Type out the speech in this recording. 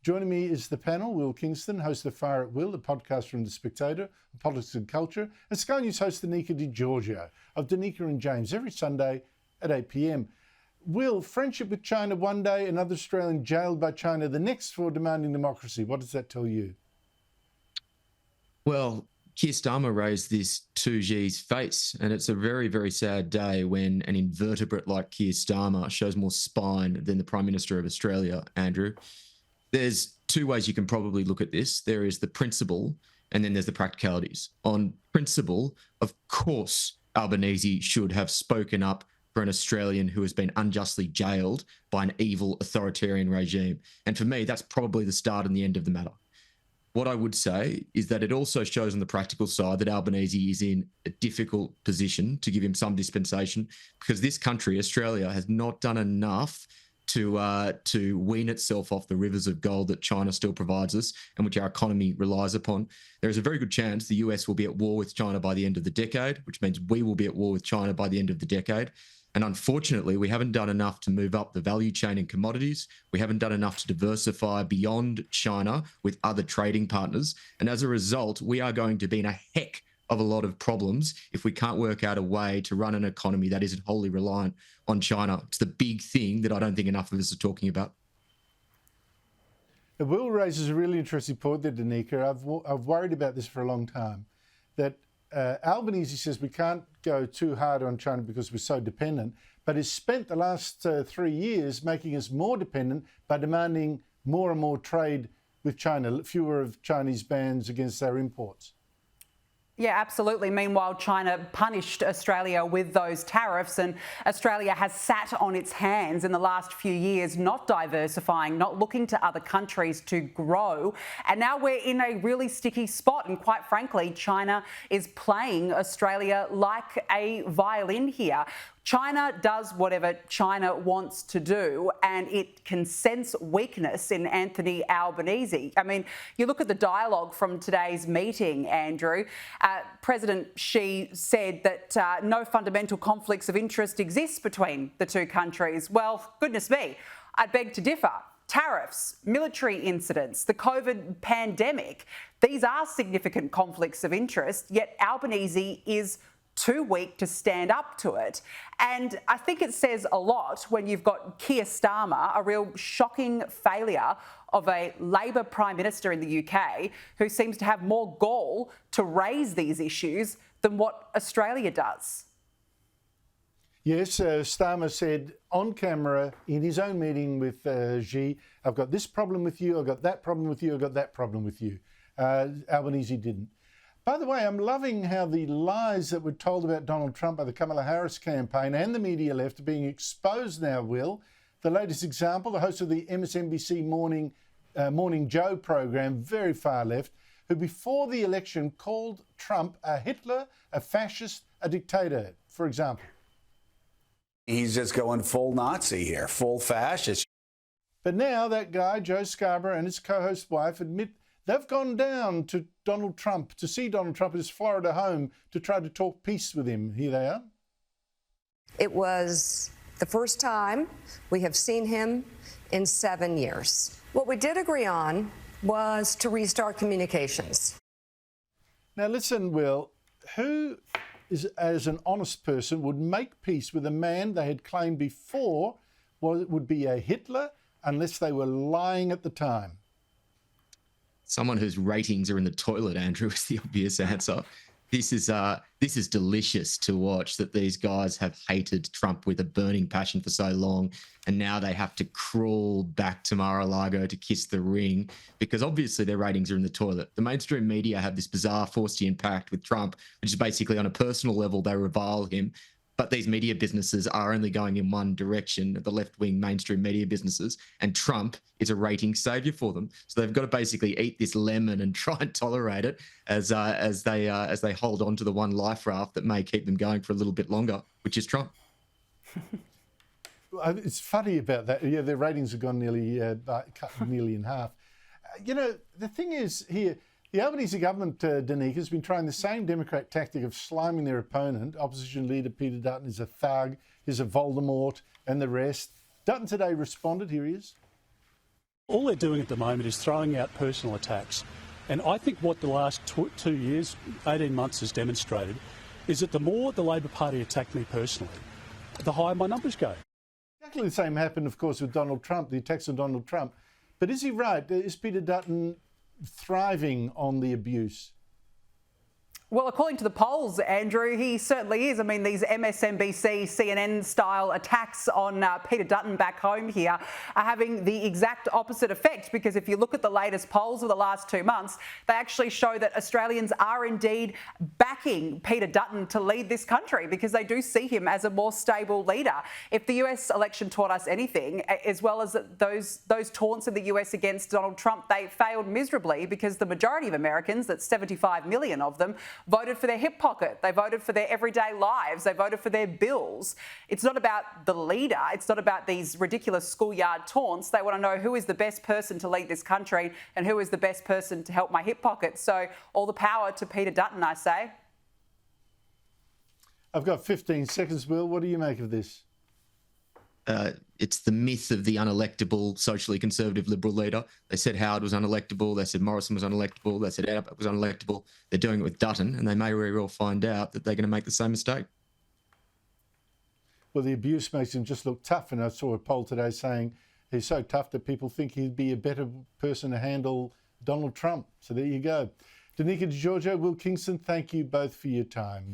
Joining me is the panel, Will Kingston, host of Fire at Will, the podcast from the Spectator, on politics and culture, and Sky News host Danica Di Giorgio of Danica and James every Sunday at 8 p.m. Will, friendship with China one day, another Australian jailed by China the next for demanding democracy. What does that tell you? Well, Keir Starmer raised this to Xi's face, and it's a very, very sad day when an invertebrate like Keir Starmer shows more spine than the Prime Minister of Australia, Andrew. There's two ways you can probably look at this. There is the principle, and then there's the practicalities. On principle, of course, Albanese should have spoken up for an Australian who has been unjustly jailed by an evil authoritarian regime. And for me, that's probably the start and the end of the matter. What I would say is that it also shows on the practical side that Albanese is in a difficult position, to give him some dispensation, because this country, Australia, has not done enough to wean itself off the rivers of gold that China still provides us and which our economy relies upon. There is a very good chance the US will be at war with China by the end of the decade, which means we will be at war with China by the end of the decade. And unfortunately, we haven't done enough to move up the value chain in commodities. We haven't done enough to diversify beyond China with other trading partners. And as a result, we are going to be in a heck of a lot of problems if we can't work out a way to run an economy that isn't wholly reliant on China. It's the big thing that I don't think enough of us are talking about. Will raises a really interesting point there, Danica. I've worried about this for a long time, that Albanese says we can't go too hard on China because we're so dependent, but has spent the last 3 years making us more dependent by demanding more and more trade with China, fewer of Chinese bans against our imports. Yeah, absolutely. Meanwhile, China punished Australia with those tariffs, and Australia has sat on its hands in the last few years, not diversifying, not looking to other countries to grow. And now we're in a really sticky spot. And quite frankly, China is playing Australia like a violin here. China does whatever China wants to do, and it can sense weakness in Anthony Albanese. I mean, you look at the dialogue from today's meeting, Andrew. President Xi said that no fundamental conflicts of interest exist between the two countries. Well, goodness me, I'd beg to differ. Tariffs, military incidents, the COVID pandemic, these are significant conflicts of interest, yet Albanese is too weak to stand up to it. And I think it says a lot when you've got Keir Starmer, a real shocking failure of a Labor Prime Minister in the UK, who seems to have more gall to raise these issues than what Australia does. Yes, Starmer said on camera in his own meeting with Xi, I've got this problem with you, I've got that problem with you, I've got that problem with you. Albanese didn't. By the way, I'm loving how the lies that were told about Donald Trump by the Kamala Harris campaign and the media left are being exposed now, Will. The latest example, the host of the MSNBC Morning Joe program, very far left, who before the election called Trump a Hitler, a fascist, a dictator, for example. He's just going full Nazi here, full fascist. But now that guy, Joe Scarborough, and his co-host wife admit they've gone down to Donald Trump, to see Donald Trump at his Florida home to try to talk peace with him. Here they are. It was the first time we have seen him in 7 years. What we did agree on was to restart communications. Now listen, Will, who is, as an honest person, would make peace with a man they had claimed before would be a Hitler unless they were lying at the time? Someone whose ratings are in the toilet, Andrew, is the obvious answer. This is delicious to watch, that these guys have hated Trump with a burning passion for so long, and now they have to crawl back to Mar-a-Lago to kiss the ring because obviously their ratings are in the toilet. The mainstream media have this bizarre Faustian pact with Trump, which is basically on a personal level they revile him. But these media businesses are only going in one direction, the left-wing mainstream media businesses, and Trump is a rating savior for them. So they've got to basically eat this lemon and try and tolerate it as they hold on to the one life raft that may keep them going for a little bit longer, which is Trump. It's funny about that. Yeah, their ratings have gone cut nearly in half. You know, the thing is here, the Albanese government, Danica, has been trying the same Democrat tactic of sliming their opponent. Opposition leader Peter Dutton is a thug, is a Voldemort, and the rest. Dutton today responded. Here he is. All they're doing at the moment is throwing out personal attacks. And I think what the last 2 years, 18 months has demonstrated is that the more the Labor Party attack me personally, the higher my numbers go. Exactly the same happened, of course, with Donald Trump, the attacks on Donald Trump. But is he right? Is Peter Dutton thriving on the abuse? Well, according to the polls, Andrew, he certainly is. I mean, these MSNBC, CNN-style attacks on Peter Dutton back home here are having the exact opposite effect, because if you look at the latest polls of the last 2 months, they actually show that Australians are indeed backing Peter Dutton to lead this country, because they do see him as a more stable leader. If the US election taught us anything, as well as those taunts in the US against Donald Trump, they failed miserably, because the majority of Americans, that's 75 million of them, voted for their hip pocket. They voted for their everyday lives. They voted for their bills. It's not about the leader. It's not about these ridiculous schoolyard taunts. They want to know who is the best person to lead this country and who is the best person to help my hip pocket. So all the power to Peter Dutton, I say. I've got 15 seconds, Will. What do you make of this? It's the myth of the unelectable socially conservative Liberal leader. They said Howard was unelectable. They said Morrison was unelectable. They said Abbott was unelectable. They're doing it with Dutton, and they may very well find out that they're going to make the same mistake. Well, the abuse makes him just look tough. And I saw a poll today saying he's so tough that people think he'd be a better person to handle Donald Trump. So there you go. Danica DiGiorgio, Will Kingston, thank you both for your time.